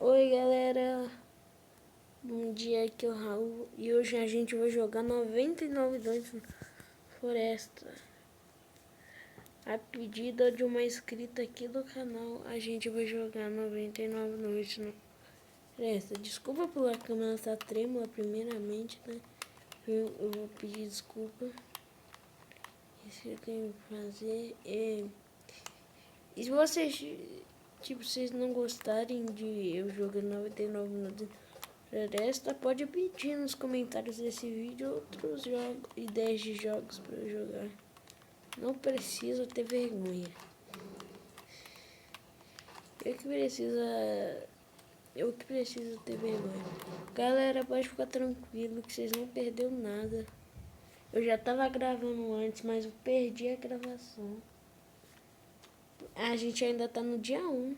Oi galera, bom dia, aqui é o Raul e hoje a gente vai jogar 99 Noites na Floresta. A pedida de uma inscrita aqui do canal, a gente vai jogar 99 Noites na Floresta. Desculpa pela câmera estar trêmula primeiramente, né? Eu vou pedir desculpa. Isso eu tenho que fazer. E se vocês, vocês não gostarem de eu jogar 99 Noites Floresta, pode pedir nos comentários desse vídeo outros jogos, ideias de jogos para eu jogar. Não precisa ter vergonha. Eu que preciso ter vergonha. Galera, pode ficar tranquilo que vocês não perderam nada. Eu já tava gravando antes, mas eu perdi a gravação. A gente ainda tá no dia 1.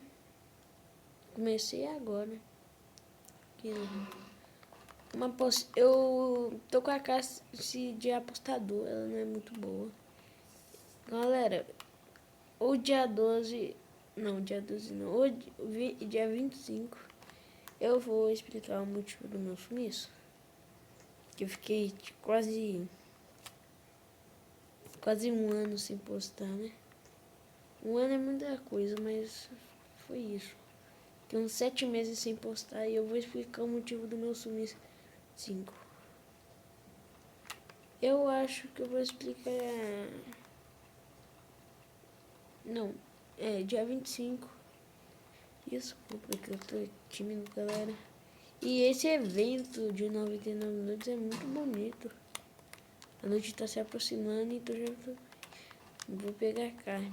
Comecei agora. Eu tô com a classe de apostador, ela não é muito boa. Galera, o dia 12, não, dia 12 não, dia 25, eu vou explicar o motivo do meu sumiço. Que eu fiquei quase um ano sem postar, né? Um ano é muita coisa, mas foi isso. Fiquei uns 7 meses sem postar e eu vou explicar o motivo do meu sumiço. 5. Eu acho que eu vou explicar... Não, dia 25. Desculpa que eu tô tímido, galera. E esse evento de 99 minutos é muito bonito. A noite tá se aproximando, então já vou pegar carne.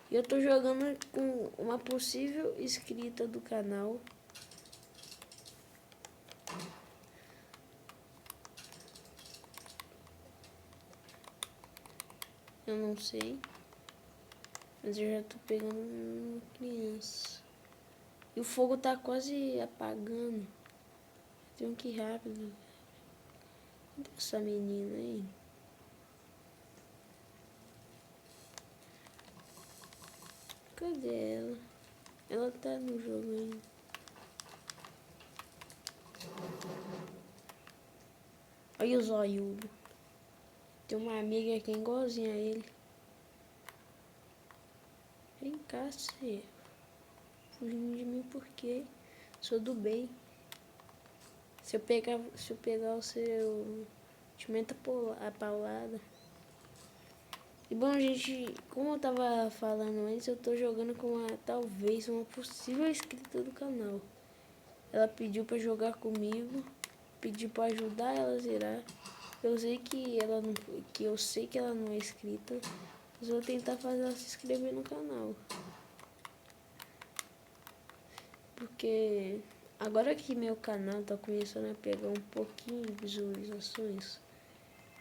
E eu tô jogando com uma possível inscrita do canal. Eu não sei. Mas eu já tô pegando uma criança. E o fogo tá quase apagando. Tenho que ir rápido. Cadê essa menina aí? Cadê ela? Ela tá no jogo ainda. Olha o zoiudo. Tem uma amiga aqui igualzinha a ele. Vem cá, você. Fugindo de mim porque sou do bem. Se eu pegar o seu, te meta a paulada. E bom, gente, como eu tava falando antes, eu tô jogando com talvez uma possível inscrita do canal. Ela pediu pra jogar comigo, pediu pra ajudar ela a zerar. Eu sei que ela não é inscrita, mas eu vou tentar fazer ela se inscrever no canal. Porque agora que meu canal tá começando a pegar um pouquinho de visualizações,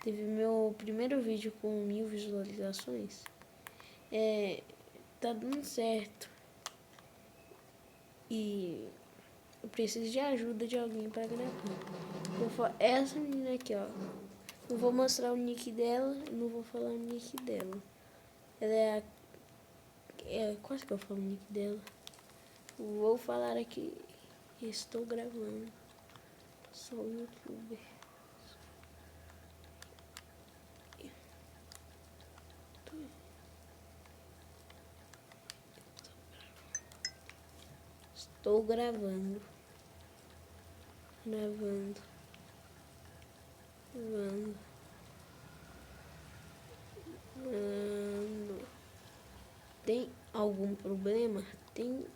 teve meu primeiro vídeo com 1000 visualizações, tá dando certo. E eu preciso de ajuda de alguém pra gravar. Essa menina aqui, ó. Não vou mostrar o nick dela, não vou falar o nick dela. Ela é quase que eu falo o nick dela. Vou falar aqui que estou gravando. Sou youtuber. Estou gravando. Gravando. Tem algum problema? Tem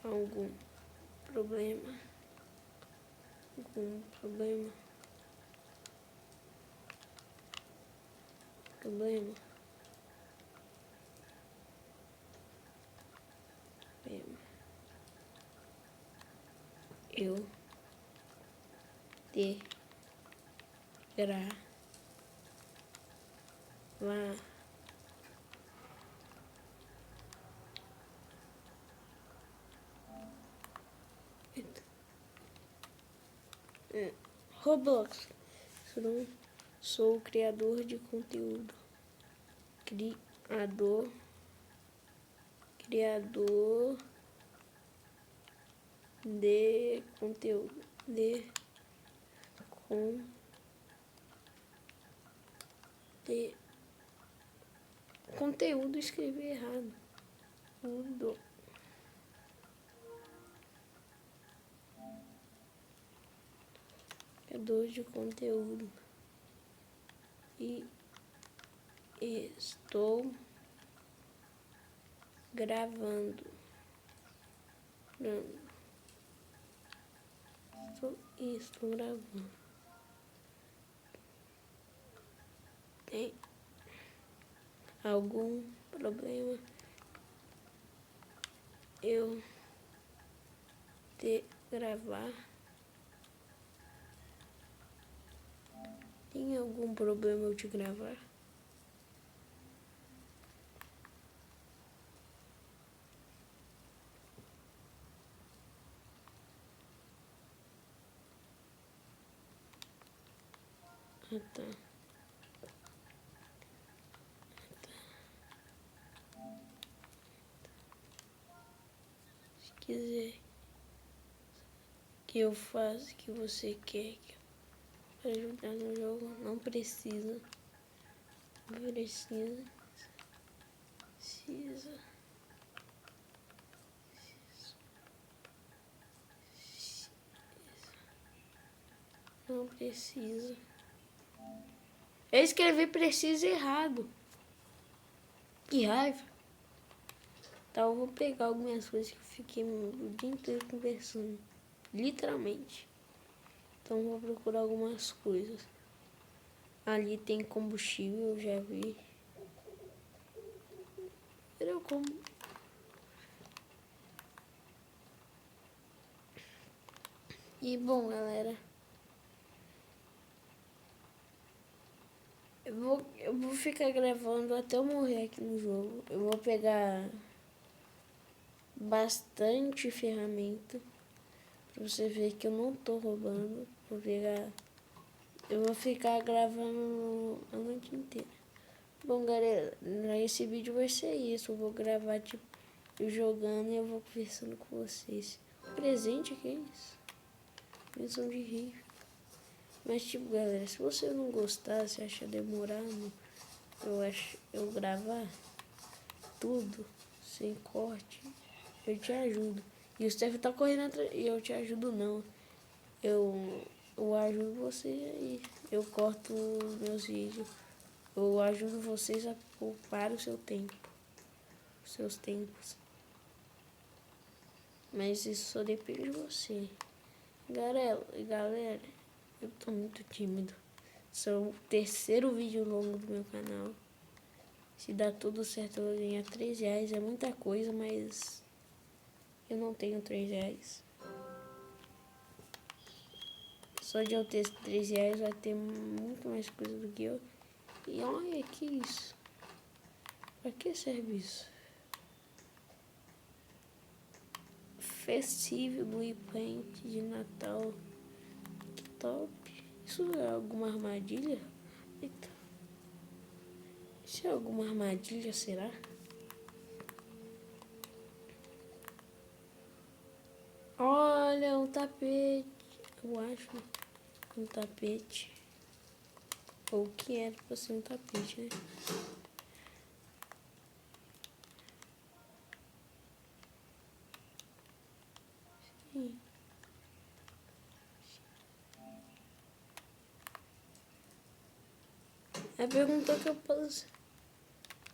algum problema? Algum problema? Problema? Eu te gravar Roblox. Sou criador de conteúdo. Criador de conteúdo, de conteúdo, escrevi errado. Criador de conteúdo. E estou gravando. Estou gravando. Tem algum problema eu te gravar? Tem algum problema eu te gravar? Ah, tá. Se quiser que eu faça o que você quer para ajudar no jogo, não precisa. Não precisa. Eu escrevi precisa errado. Que raiva. Então eu vou pegar algumas coisas que eu fiquei o dia inteiro conversando. Literalmente. Então eu vou procurar algumas coisas. Ali tem combustível, eu já vi. Eu como. E bom, galera. Eu vou ficar gravando até eu morrer aqui no jogo. Eu vou pegar bastante ferramenta pra você ver que eu não tô roubando. Eu vou ficar gravando a noite inteira. Bom, galera, esse vídeo vai ser isso. Eu vou gravar, tipo, eu jogando e eu vou conversando com vocês. Presente, que é isso? Missão de rir. Mas, tipo, galera, se você não gostar, se achar demorado, eu gravar tudo, sem corte, eu te ajudo. E o Steph tá correndo atrás, e eu te ajudo não. Eu ajudo você aí. Eu corto meus vídeos. Eu ajudo vocês a poupar o seu tempo. Os seus tempos. Mas isso só depende de você. Galera, eu tô muito tímido. Esse é o terceiro vídeo longo do meu canal. Se dá tudo certo, eu vou ganhar R$3. É muita coisa, mas eu não tenho R$3. Só de eu ter R$3 vai ter muito mais coisa do que eu. E olha que isso. Pra que serve isso? Festivo do Paint de Natal. Que top. Isso é alguma armadilha? Eita. Isso é alguma armadilha, será? Olha, um tapete. Eu acho. Um tapete. Ou o que era pra ser um tapete, né? Sim. Aí perguntou que eu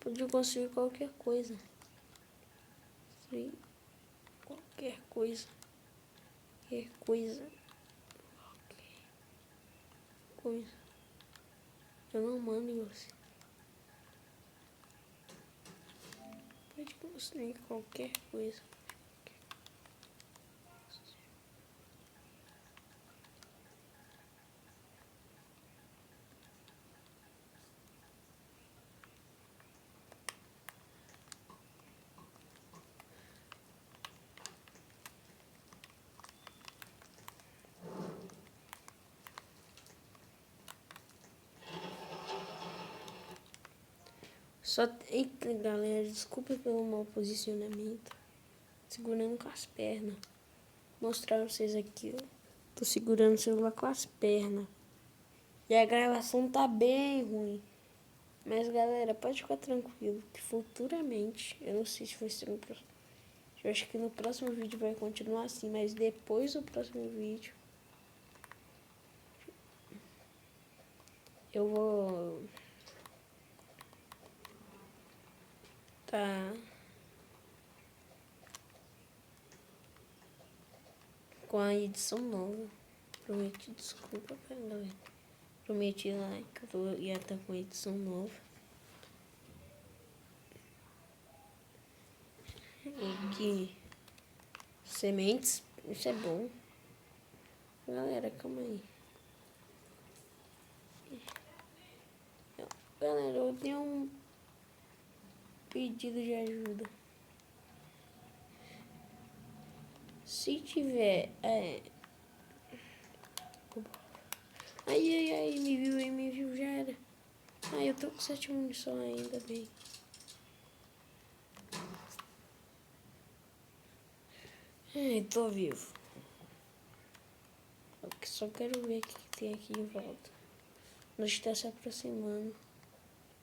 podia construir qualquer coisa. Sim. Qualquer coisa. Qualquer coisa. Coisa. Eu não mando em você. Pode construir qualquer coisa. Eita, galera, desculpa pelo mau posicionamento. Segurando com as pernas. mostrar pra vocês aqui, ó. Tô segurando o celular com as pernas. E a gravação tá bem ruim. Mas, galera, pode ficar tranquilo que futuramente, eu não sei se vai ser no próximo. Eu acho que no próximo vídeo vai continuar assim, mas depois do próximo vídeo eu vou tá com a edição nova. Prometi, desculpa, galera. Prometi lá que eu ia estar com a edição nova. E que sementes, isso é bom. Galera, calma aí. Galera, eu tenho um pedido de ajuda. Se tiver... Ai, me viu, já era. Ai, eu tô com 7 munição ainda, bem. Ai, tô vivo. Eu só quero ver o que tem aqui em volta. Nós está se aproximando.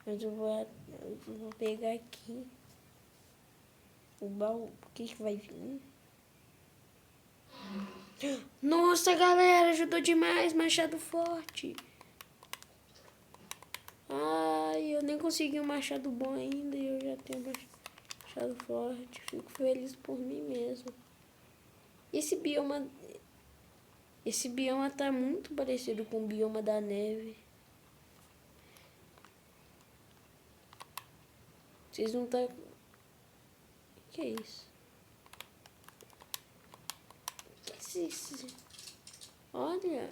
Mas eu vou pegar aqui o baú. O que vai vir? Nossa, galera, ajudou demais. Machado forte. Ai, eu nem consegui um machado bom ainda e eu já tenho um machado forte. Fico feliz por mim mesmo. Esse bioma tá muito parecido com o bioma da neve. Vocês não tá... Que é isso? Que é isso? Olha.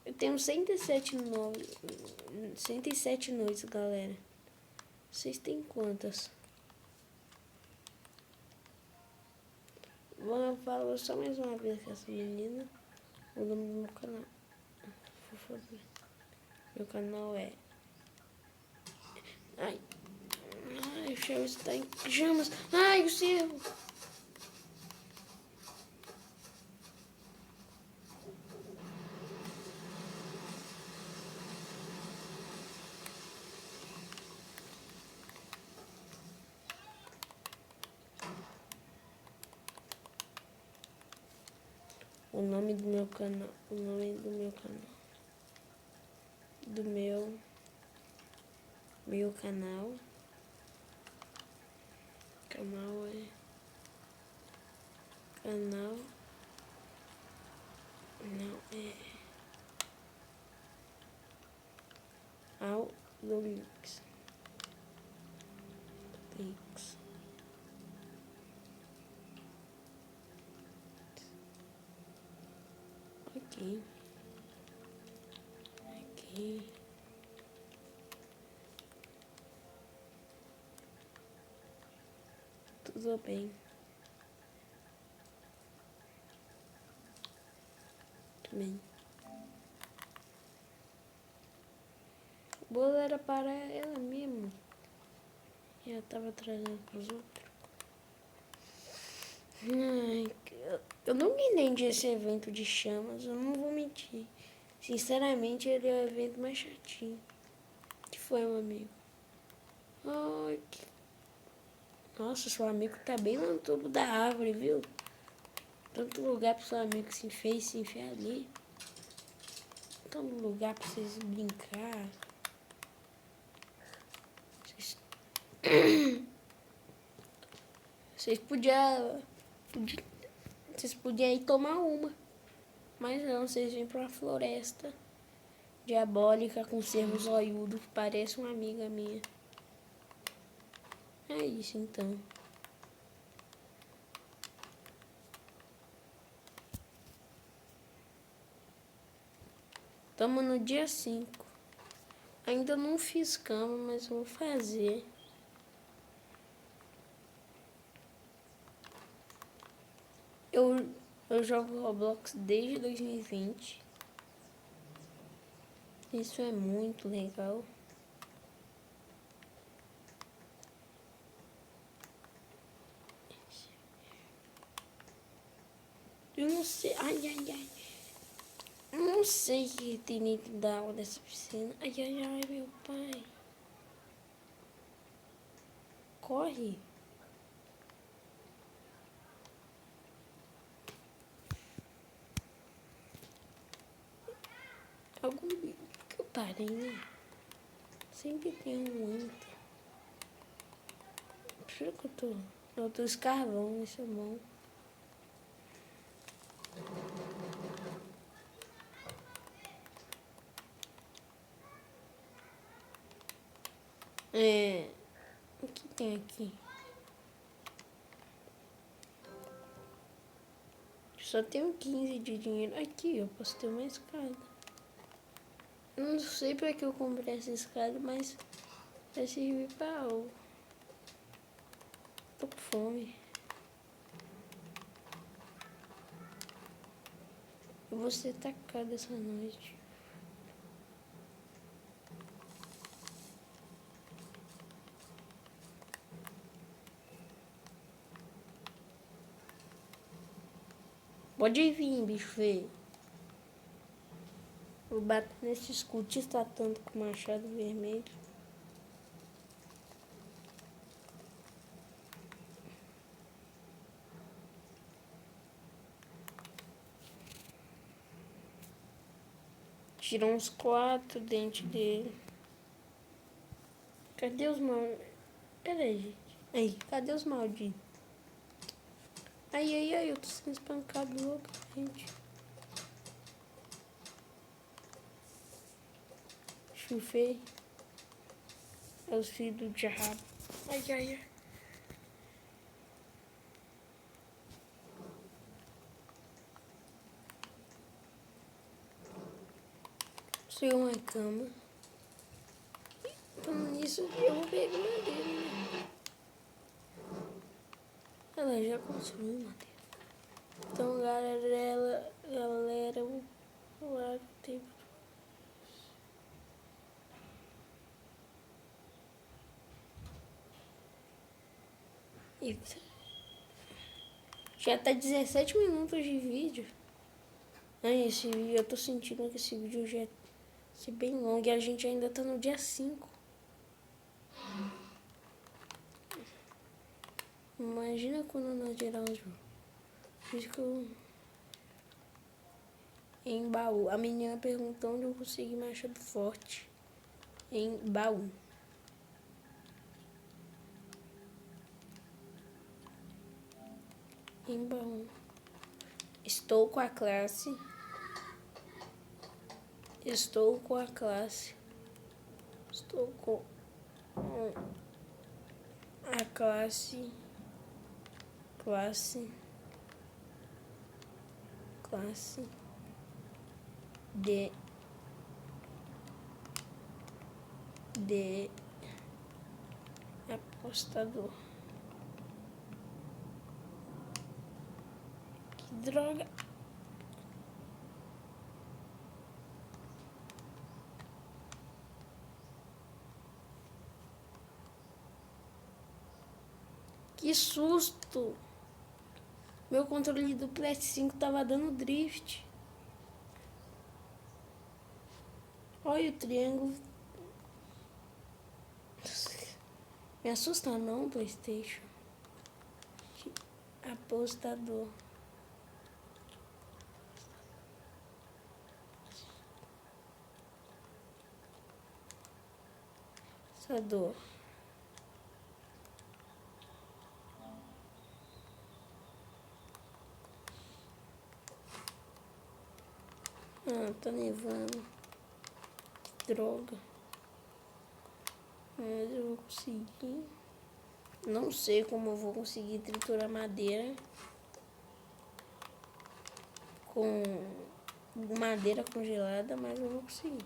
Eu tenho 107 noites, galera. Vocês têm quantas? Vou falar só mais uma vez com essa menina. O nome do meu canal. Por favor. Meu canal é... Ai, o Cheryl está em chamas. Ai, o cervo. O nome do meu canal. O nome do meu canal. Do meu canal. Canal é... Canal... Não, é... Ao do Links. Links. Aqui. Aqui. Tudo bem. Tudo bem. O bolo era para ela mesmo. E ela tava trazendo pros outros. Ai, eu não me entendi esse evento de chamas, eu não vou mentir. Sinceramente, ele é o evento mais chatinho. Que foi, meu amigo? Ai, Nossa, seu amigo tá bem lá no topo da árvore, viu? Tanto lugar pro seu amigo se enfiar ali. Tanto lugar pra vocês brincar. Vocês podiam ir tomar uma. Mas não, vocês vêm pra uma floresta diabólica com cervo zoiudo que parece uma amiga minha. É isso então. Estamos no dia 5. Ainda não fiz cama, mas vou fazer. Eu jogo Roblox desde 2020. Isso é muito legal. Eu não sei. Ai, ai, ai. Eu não sei o que tem dentro da água dessa piscina. Ai, ai, ai, meu pai. Corre. Algum bicho que eu parei, né? Sempre tem um anta. Por que eu tô escarvão, isso é bom. O que tem aqui? Só tenho 15 de dinheiro. Aqui, eu posso ter uma escada. Eu não sei pra que eu comprei essa escada, mas vai servir pra algo. Tô com fome. Eu vou ser atacada essa noite. Pode vir, bicho feio. Vou bater nesse escutista tanto com o machado vermelho. Tirou uns 4 dentes dele. Cadê os malditos? Pera aí, gente. Aí, cadê os malditos? Ai, eu tô sendo espancado loucamente. Chufei. É os filhos do diabo. Ai. Construí uma cama. Então nisso eu vou pegar madeira, né? Ela já construiu madeira. Então galera, o ar tem. Eita. Já tá 17 minutos de vídeo. Ai, esse vídeo, eu tô sentindo que esse vídeo já ser bem longo e a gente ainda tá no dia 5. Imagina quando nós tirar os jogos. Em baú. A menina perguntou onde eu consegui machado forte. Em baú. Em baú. Estou com a classe. Estou com a classe. Estou com a classe. Classe de apostador. Que droga. Que susto. Meu controle do PS5 tava dando drift. Olha o triângulo. Me assusta não, PlayStation. Apostador. Apostador. Tá nevando. Que droga. Mas eu vou conseguir. Não sei como eu vou conseguir triturar madeira com madeira congelada, mas eu vou conseguir.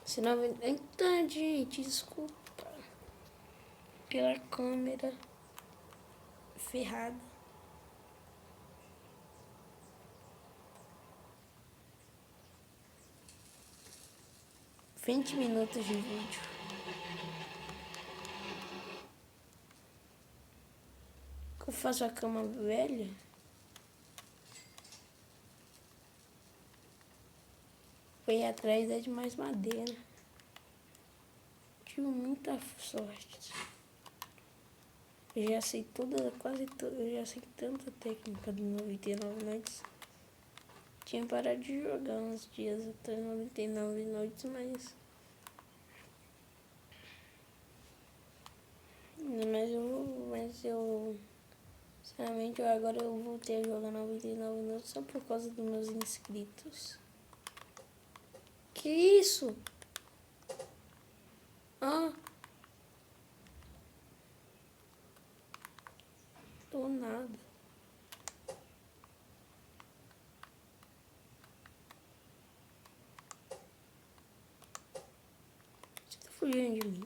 Senão, então, gente, desculpa pela câmera ferrada. – 20 minutos de vídeo. Eu faço a cama velha. Foi atrás de mais madeira. Tive muita sorte. Eu já sei quase toda, eu já sei tanta técnica do 99 noites. Tinha parado de jogar uns dias até 99 noites, mas sinceramente, agora eu voltei a jogar 99 noites só por causa dos meus inscritos. Que isso? Ah, do nada. Você tá fugindo de mim?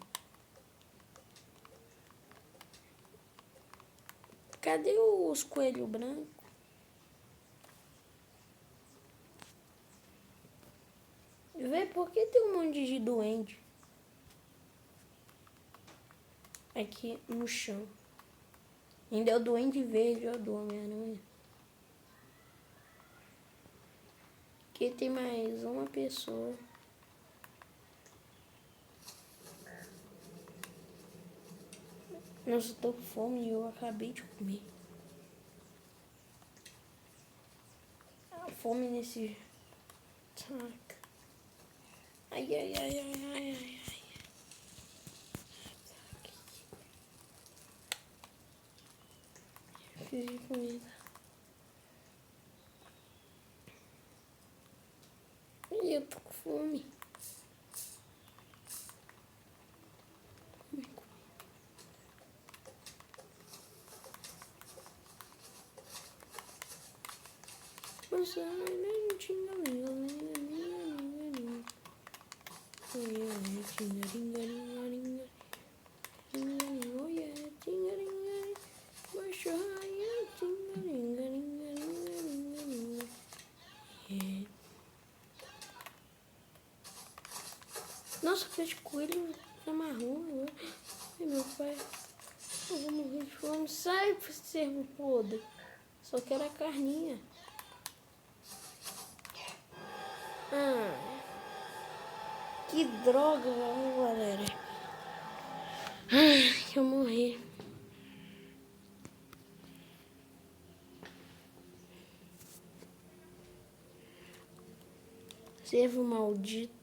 Cadê os coelhos brancos? Vê, por que tem um monte de doente aqui no chão? Ainda é o doente verde, ó, do Homem-Aranha. Aqui tem mais uma pessoa. Nossa, eu tô com fome e eu acabei de comer. A fome nesse... Saca. Ai, ai, ai, ai, ai, ai, ai. Fiz de comida. E eu tô com fome. Nossa, nem tinha Nossa, peixe coelho é marrom agora. Ai, meu pai, eu vou morrer de fome. Sai, servo podre. Só quero a carninha. Ah, que droga, galera. Ai, eu morri. Servo maldito.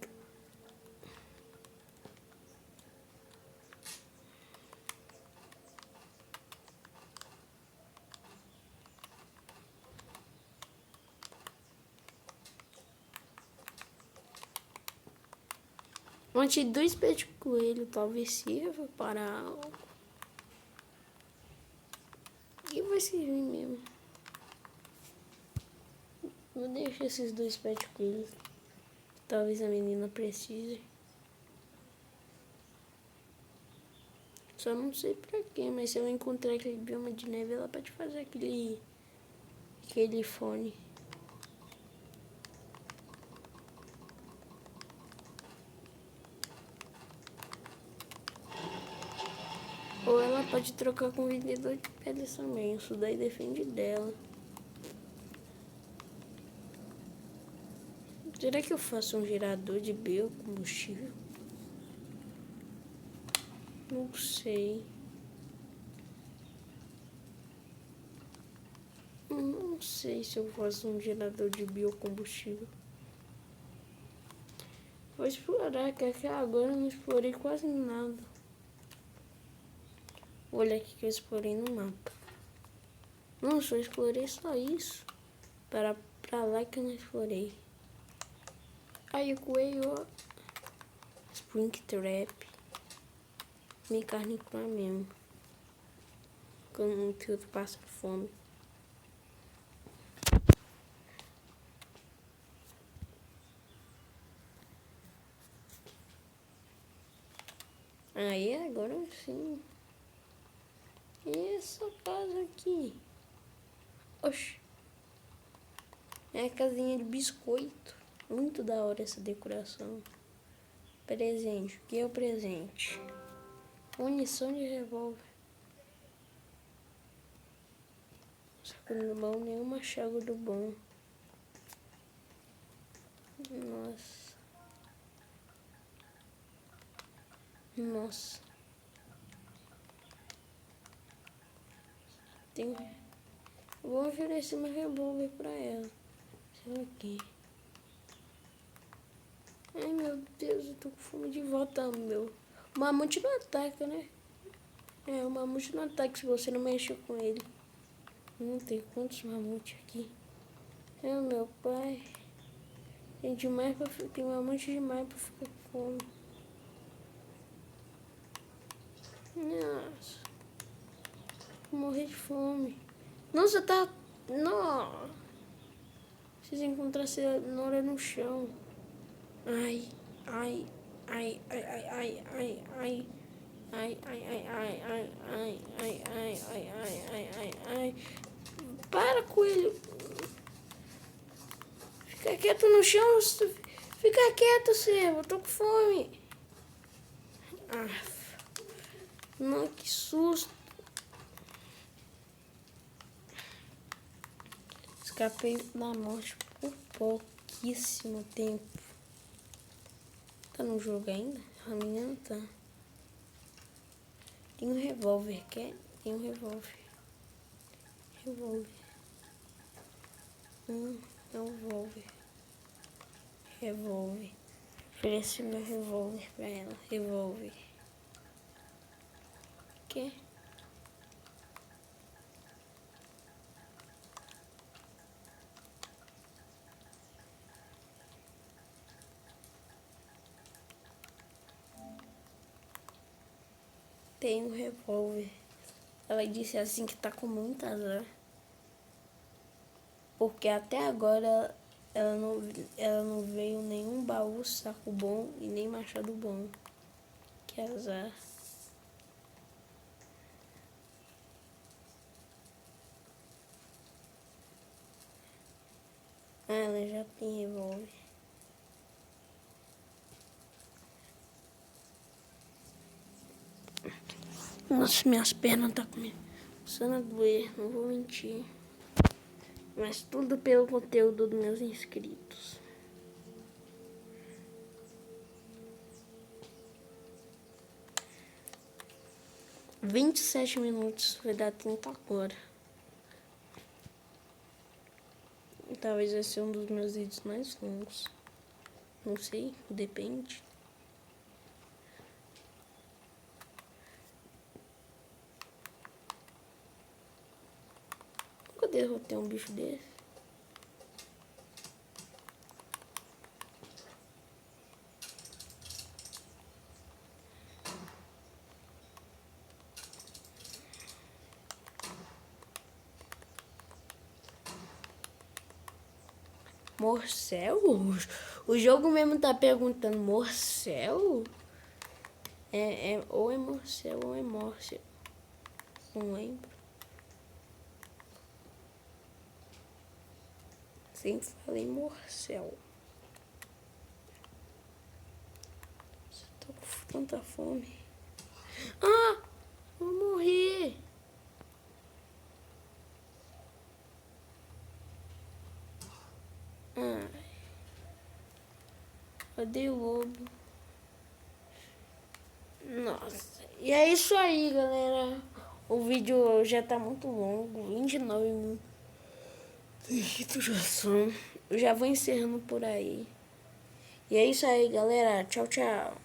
Mate 2 pés de coelho, talvez sirva para algo. E vai servir mesmo. Vou deixar esses 2 pés de coelho. Talvez a menina precise. Só não sei pra quê, mas se eu encontrar aquele bioma de neve, ela pode fazer aquele fone. Ou ela pode trocar com o vendedor de pedras também. Isso daí depende dela. Será que eu faço um gerador de biocombustível? Não sei. Não sei se eu faço um gerador de biocombustível. Vou explorar, que até agora eu não explorei quase nada. Vou olhar aqui que eu explorei no mapa. Não, só explorei só isso. Pra lá que eu não explorei. Aí o coelho, ó. Spring Trap. Minha carne crua mesmo. Como que eu passo fome. Aí agora sim. E essa casa aqui? Oxi. É a casinha de biscoito. Muito da hora essa decoração. Presente. O que é o presente? Munição de revólver. Saco bom, nenhuma chave do bom. Nossa. Nossa. Vou oferecer meu revólver pra ela. Será que... Ai, meu Deus, eu tô com fome de volta, meu. O mamute não ataca, né? É, o mamute não ataca se você não mexe com ele. Não tem quantos mamutes aqui. É, meu pai. Tem mamute demais pra ficar com fome. Nossa. Vou morrer de fome. Nossa, tá... Não. Preciso encontrar cenoura no chão. Ai, ai, ai, ai, ai, ai, ai, ai, ai, ai, ai, ai, ai, ai, ai, ai, ai, ai, ai, ai. Para, coelho. Fica quieto no chão. Fica quieto, servo. Tô com fome. Ah, não, que susto. Escapei da morte por pouquíssimo tempo. Tá no jogo ainda? A menina tá. Tem um revólver, quer? Tem um revólver. Revólver. É um revólver. Revólver. Ofereci meu revólver pra ela. Revólver. Quer? Tem um revólver. Ela disse assim que tá com muita azar. Porque até agora ela não veio nenhum baú, saco bom e nem machado bom. Que azar. Ah, ela já tem revólver. Nossa, minhas pernas tá começando a doer, não vou mentir. Mas tudo pelo conteúdo dos meus inscritos. – 27 minutos, vai dar 30 agora. Talvez vai ser um dos meus vídeos mais longos. Não sei, depende. Nunca derrotei um bicho desse. Morcel? O jogo mesmo tá perguntando Morcel? Ou é Morcel ou é Mórcia. Não lembro. Sempre falei Morcel. Tô com tanta fome. Ah! Vou morrer. Ai. Cadê o lobo? Nossa. E é isso aí, galera. O vídeo já tá muito longo. 29 minutos já são. Eu já vou encerrando por aí. E é isso aí, galera. Tchau, tchau.